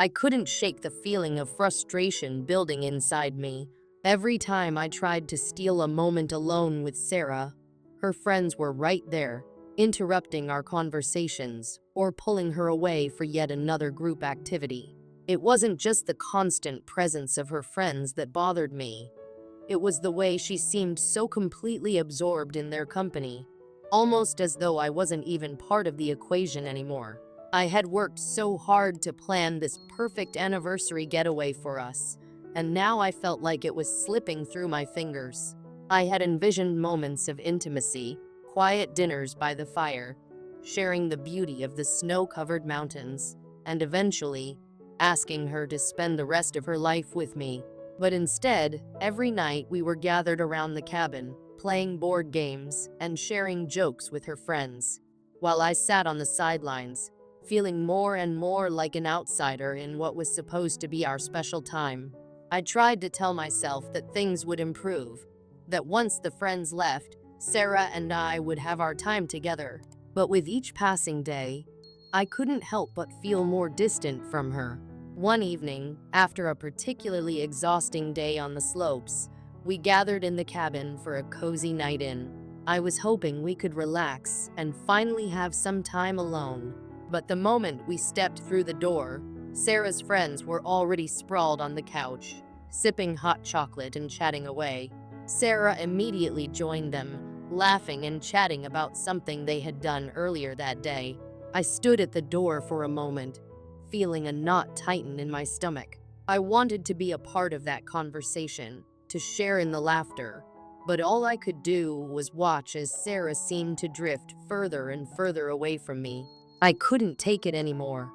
I couldn't shake the feeling of frustration building inside me. Every time I tried to steal a moment alone with Sarah, her friends were right there, interrupting our conversations or pulling her away for yet another group activity. It wasn't just the constant presence of her friends that bothered me. It was the way she seemed so completely absorbed in their company, almost as though I wasn't even part of the equation anymore. I had worked so hard to plan this perfect anniversary getaway for us, and now I felt like it was slipping through my fingers. I had envisioned moments of intimacy, quiet dinners by the fire, sharing the beauty of the snow-covered mountains, and eventually asking her to spend the rest of her life with me. But instead, every night we were gathered around the cabin, playing board games and sharing jokes with her friends, while I sat on the sidelines, feeling more and more like an outsider in what was supposed to be our special time. I tried to tell myself that things would improve, that once the friends left, Sarah and I would have our time together. But with each passing day, I couldn't help but feel more distant from her. One evening, after a particularly exhausting day on the slopes, we gathered in the cabin for a cozy night in. I was hoping we could relax and finally have some time alone. But the moment we stepped through the door, Sarah's friends were already sprawled on the couch, sipping hot chocolate and chatting away. Sarah immediately joined them, laughing and chatting about something they had done earlier that day. I stood at the door for a moment, feeling a knot tighten in my stomach. I wanted to be a part of that conversation, to share in the laughter, but all I could do was watch as Sarah seemed to drift further and further away from me. I couldn't take it anymore.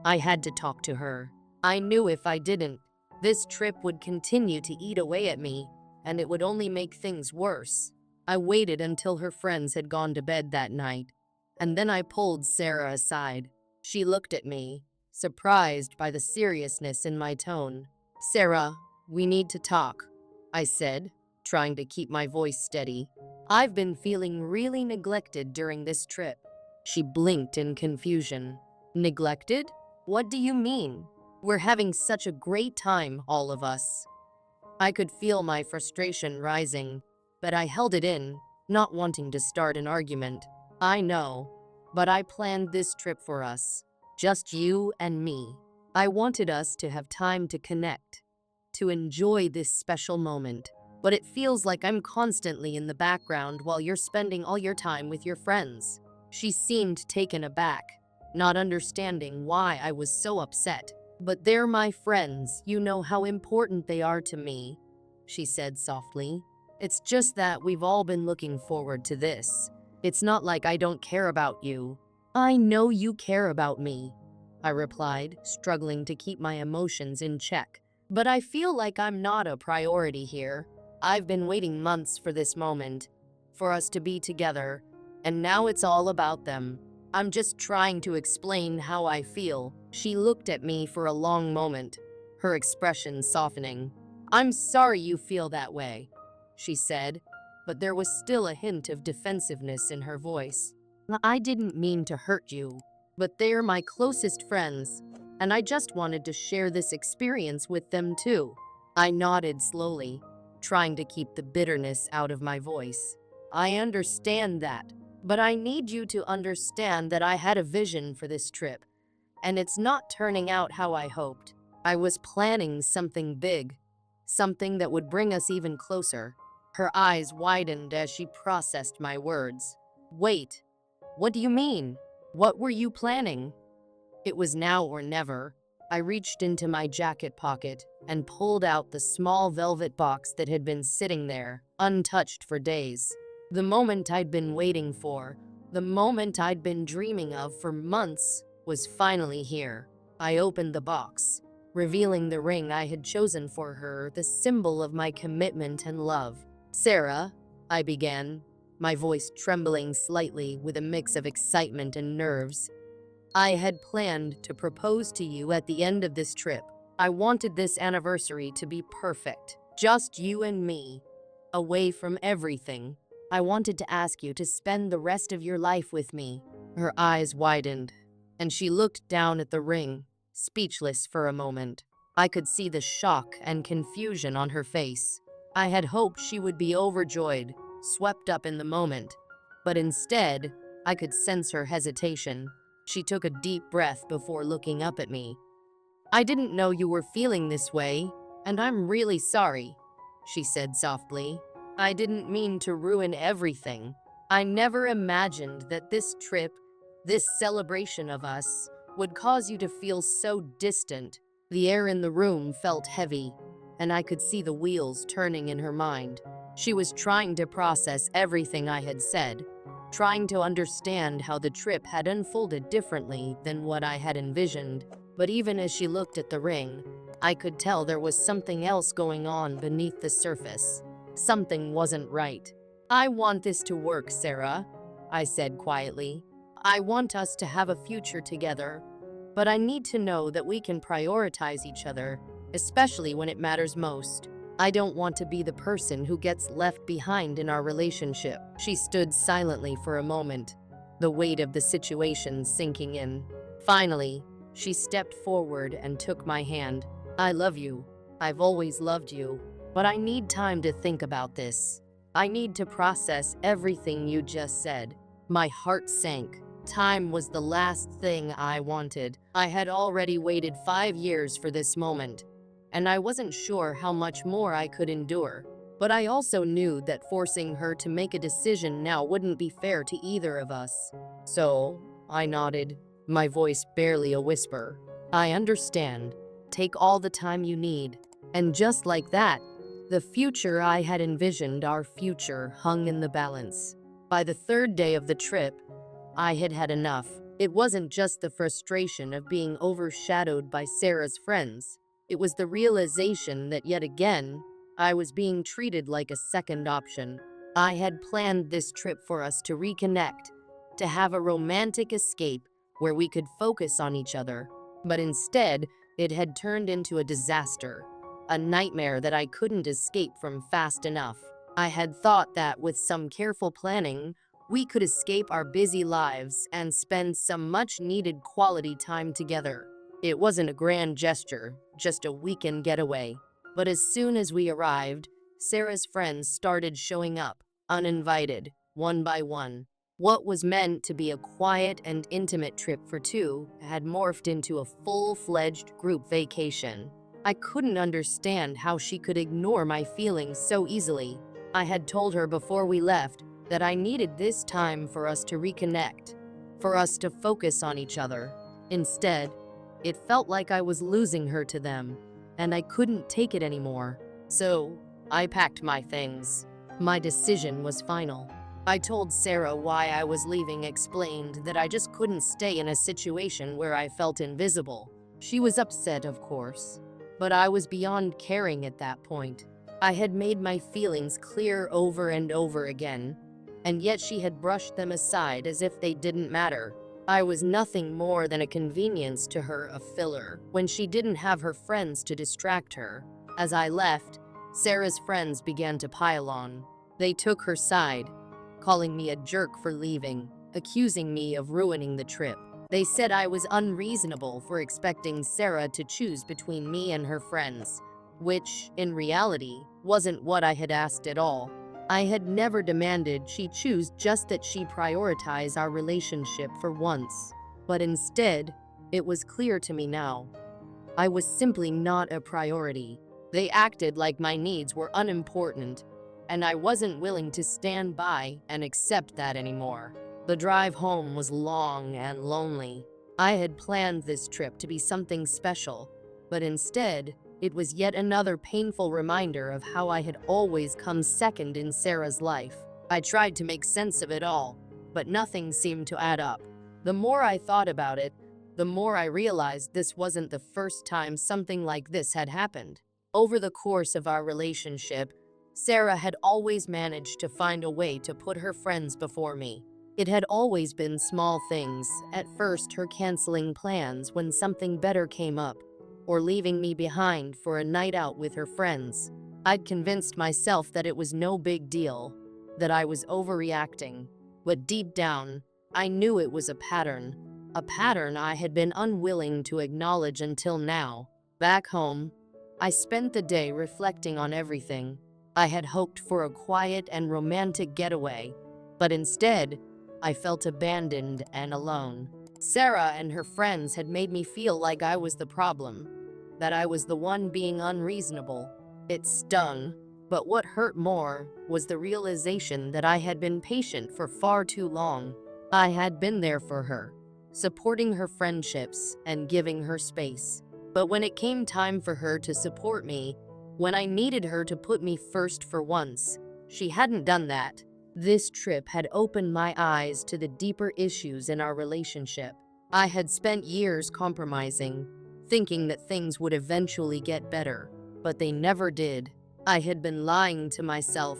I had to talk to her. I knew if I didn't, this trip would continue to eat away at me, and it would only make things worse. I waited until her friends had gone to bed that night, and then I pulled Sarah aside. She looked at me, surprised by the seriousness in my tone. "Sarah, we need to talk," I said, trying to keep my voice steady. "I've been feeling really neglected during this trip." She blinked in confusion. "Neglected? What do you mean? We're having such a great time, all of us." I could feel my frustration rising, but I held it in, not wanting to start an argument. "I know, but I planned this trip for us. Just you and me. I wanted us to have time to connect, to enjoy this special moment. But it feels like I'm constantly in the background while you're spending all your time with your friends." She seemed taken aback, not understanding why I was so upset. "But they're my friends, you know how important they are to me," she said softly. "It's just that we've all been looking forward to this. It's not like I don't care about you." "I know you care about me," I replied, struggling to keep my emotions in check. "But I feel like I'm not a priority here. I've been waiting months for this moment, for us to be together, and now it's all about them. I'm just trying to explain how I feel." She looked at me for a long moment, her expression softening. "I'm sorry you feel that way," she said, but there was still a hint of defensiveness in her voice. "I didn't mean to hurt you, but they're my closest friends, and I just wanted to share this experience with them too." I nodded slowly, trying to keep the bitterness out of my voice. "I understand that, but I need you to understand that I had a vision for this trip, and it's not turning out how I hoped. I was planning something big, something that would bring us even closer." Her eyes widened as she processed my words. "Wait, what do you mean? What were you planning?" It was now or never. I reached into my jacket pocket and pulled out the small velvet box that had been sitting there, untouched for days. The moment I'd been waiting for, the moment I'd been dreaming of for months, was finally here. I opened the box, revealing the ring I had chosen for her, the symbol of my commitment and love. "Sarah," I began, my voice trembling slightly with a mix of excitement and nerves, "I had planned to propose to you at the end of this trip. I wanted this anniversary to be perfect, just you and me, away from everything. I wanted to ask you to spend the rest of your life with me." Her eyes widened, and she looked down at the ring, speechless for a moment. I could see the shock and confusion on her face. I had hoped she would be overjoyed, swept up in the moment, but instead, I could sense her hesitation. She took a deep breath before looking up at me. "I didn't know you were feeling this way, and I'm really sorry," she said softly. "I didn't mean to ruin everything. I never imagined that this trip, this celebration of us, would cause you to feel so distant." The air in the room felt heavy, and I could see the wheels turning in her mind. She was trying to process everything I had said, trying to understand how the trip had unfolded differently than what I had envisioned. But even as she looked at the ring, I could tell there was something else going on beneath the surface. Something wasn't right. "I want this to work, Sarah," I said quietly. "I want us to have a future together, but I need to know that we can prioritize each other, especially when it matters most. I don't want to be the person who gets left behind in our relationship." She stood silently for a moment, the weight of the situation sinking in. Finally, she stepped forward and took my hand. "I love you. I've always loved you, but I need time to think about this. I need to process everything you just said." My heart sank. Time was the last thing I wanted. I had already waited 5 years for this moment, and I wasn't sure how much more I could endure. But I also knew that forcing her to make a decision now wouldn't be fair to either of us. So, I nodded, my voice barely a whisper. "I understand. Take all the time you need." And just like that, the future I had envisioned, our future, hung in the balance. By the third day of the trip, I had had enough. It wasn't just the frustration of being overshadowed by Sarah's friends. It was the realization that yet again, I was being treated like a second option. I had planned this trip for us to reconnect, to have a romantic escape where we could focus on each other. But instead, it had turned into a disaster, a nightmare that I couldn't escape from fast enough. I had thought that with some careful planning, we could escape our busy lives and spend some much-needed quality time together. It wasn't a grand gesture, just a weekend getaway. But as soon as we arrived, Sarah's friends started showing up, uninvited, one by one. What was meant to be a quiet and intimate trip for two had morphed into a full-fledged group vacation. I couldn't understand how she could ignore my feelings so easily. I had told her before we left that I needed this time for us to reconnect, for us to focus on each other. Instead, it felt like I was losing her to them, and I couldn't take it anymore. So, I packed my things. My decision was final. I told Sarah why I was leaving, explained that I just couldn't stay in a situation where I felt invisible. She was upset, of course, but I was beyond caring at that point. I had made my feelings clear over and over again, and yet she had brushed them aside as if they didn't matter. I was nothing more than a convenience to her, a filler, when she didn't have her friends to distract her. As I left, Sarah's friends began to pile on. They took her side, calling me a jerk for leaving, accusing me of ruining the trip. They said I was unreasonable for expecting Sarah to choose between me and her friends, which, in reality, wasn't what I had asked at all. I had never demanded she choose, just that she prioritize our relationship for once. But instead, it was clear to me now. I was simply not a priority. They acted like my needs were unimportant, and I wasn't willing to stand by and accept that anymore. The drive home was long and lonely. I had planned this trip to be something special, but instead, it was yet another painful reminder of how I had always come second in Sarah's life. I tried to make sense of it all, but nothing seemed to add up. The more I thought about it, the more I realized this wasn't the first time something like this had happened. Over the course of our relationship, Sarah had always managed to find a way to put her friends before me. It had always been small things, at first her canceling plans when something better came up, or leaving me behind for a night out with her friends. I'd convinced myself that it was no big deal, that I was overreacting. But deep down, I knew it was a pattern. a pattern I had been unwilling to acknowledge until now. Back home, I spent the day reflecting on everything. I had hoped for a quiet and romantic getaway, but instead, I felt abandoned and alone. Sarah and her friends had made me feel like I was the problem, that I was the one being unreasonable. It stung, but what hurt more was the realization that I had been patient for far too long. I had been there for her, supporting her friendships and giving her space. But when it came time for her to support me, when I needed her to put me first for once, she hadn't done that. This trip had opened my eyes to the deeper issues in our relationship. I had spent years compromising, thinking that things would eventually get better, but they never did. I had been lying to myself,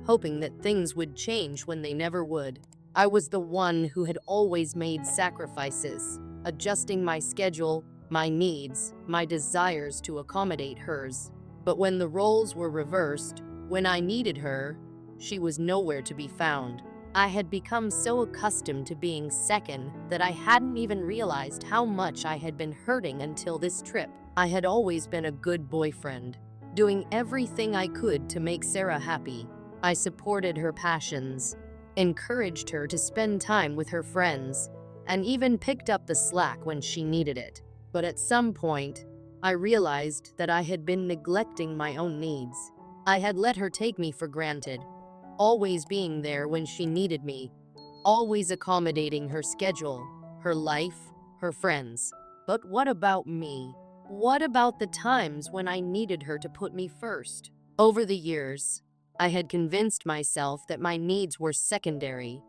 hoping that things would change when they never would. I was the one who had always made sacrifices, adjusting my schedule, my needs, my desires to accommodate hers. But when the roles were reversed, when I needed her, she was nowhere to be found. I had become so accustomed to being second that I hadn't even realized how much I had been hurting until this trip. I had always been a good boyfriend, doing everything I could to make Sarah happy. I supported her passions, encouraged her to spend time with her friends, and even picked up the slack when she needed it. But at some point, I realized that I had been neglecting my own needs. I had let her take me for granted, always being there when she needed me, always accommodating her schedule, her life, her friends. But what about me? What about the times when I needed her to put me first? Over the years, I had convinced myself that my needs were secondary,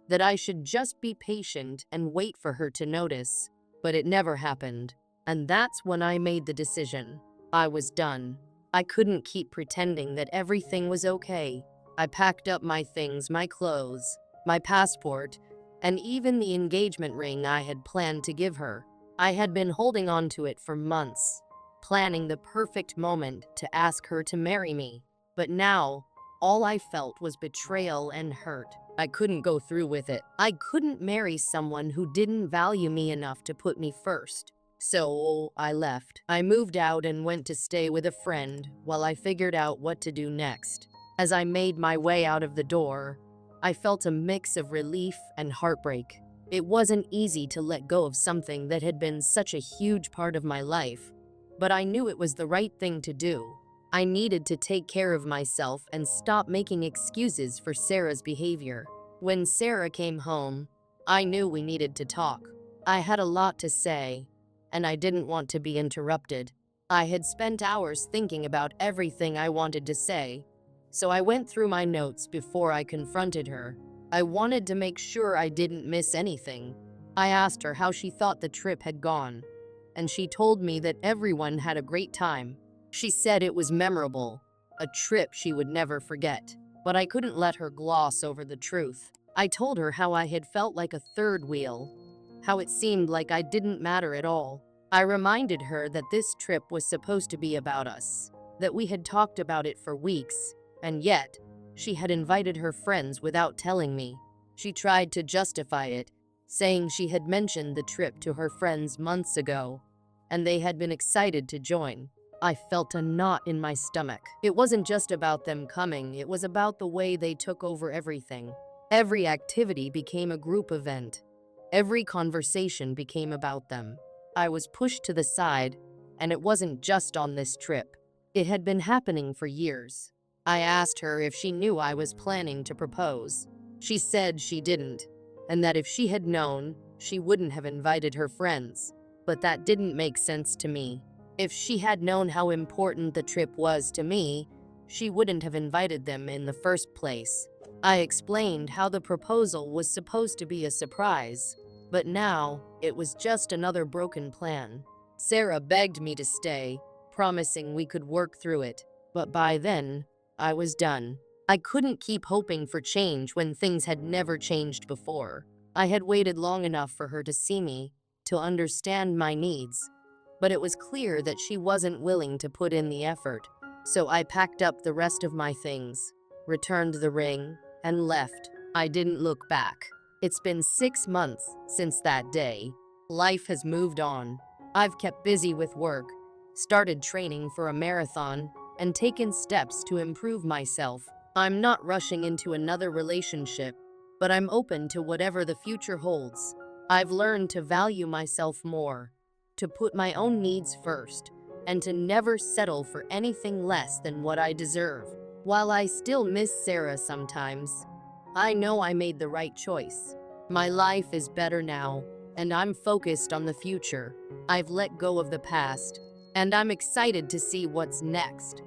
that I should just be patient and wait for her to notice. But it never happened. And that's when I made the decision. I was done. I couldn't keep pretending that everything was okay. I packed up my things, my clothes, my passport, and even the engagement ring I had planned to give her. I had been holding on to it for months, planning the perfect moment to ask her to marry me. But now, all I felt was betrayal and hurt. I couldn't go through with it. I couldn't marry someone who didn't value me enough to put me first. So I left. I moved out and went to stay with a friend while I figured out what to do next. As I made my way out of the door, I felt a mix of relief and heartbreak. It wasn't easy to let go of something that had been such a huge part of my life, but I knew it was the right thing to do. I needed to take care of myself and stop making excuses for Sarah's behavior. When Sarah came home, I knew we needed to talk. I had a lot to say, and I didn't want to be interrupted. I had spent hours thinking about everything I wanted to say, so I went through my notes before I confronted her. I wanted to make sure I didn't miss anything. I asked her how she thought the trip had gone, and she told me that everyone had a great time. She said it was memorable, a trip she would never forget. But I couldn't let her gloss over the truth. I told her how I had felt like a third wheel, how it seemed like I didn't matter at all. I reminded her that this trip was supposed to be about us, that we had talked about it for weeks, and yet, she had invited her friends without telling me. She tried to justify it, saying she had mentioned the trip to her friends months ago, and they had been excited to join. I felt a knot in my stomach. It wasn't just about them coming, it was about the way they took over everything. Every activity became a group event. Every conversation became about them. I was pushed to the side, and it wasn't just on this trip. It had been happening for years. I asked her if she knew I was planning to propose. She said she didn't, and that if she had known, she wouldn't have invited her friends. But that didn't make sense to me. If she had known how important the trip was to me, she wouldn't have invited them in the first place. I explained how the proposal was supposed to be a surprise, but now it was just another broken plan. Sarah begged me to stay, promising we could work through it, but by then, I was done. I couldn't keep hoping for change when things had never changed before. I had waited long enough for her to see me, to understand my needs, but it was clear that she wasn't willing to put in the effort. So I packed up the rest of my things, returned the ring, and left. I didn't look back. It's been 6 months since that day, Life has moved on. I've kept busy with work, started training for a marathon, and taken steps to improve myself. I'm not rushing into another relationship, but I'm open to whatever the future holds. I've learned to value myself more, to put my own needs first, and to never settle for anything less than what I deserve. While I still miss Sarah sometimes, I know I made the right choice. My life is better now, and I'm focused on the future. I've let go of the past, and I'm excited to see what's next.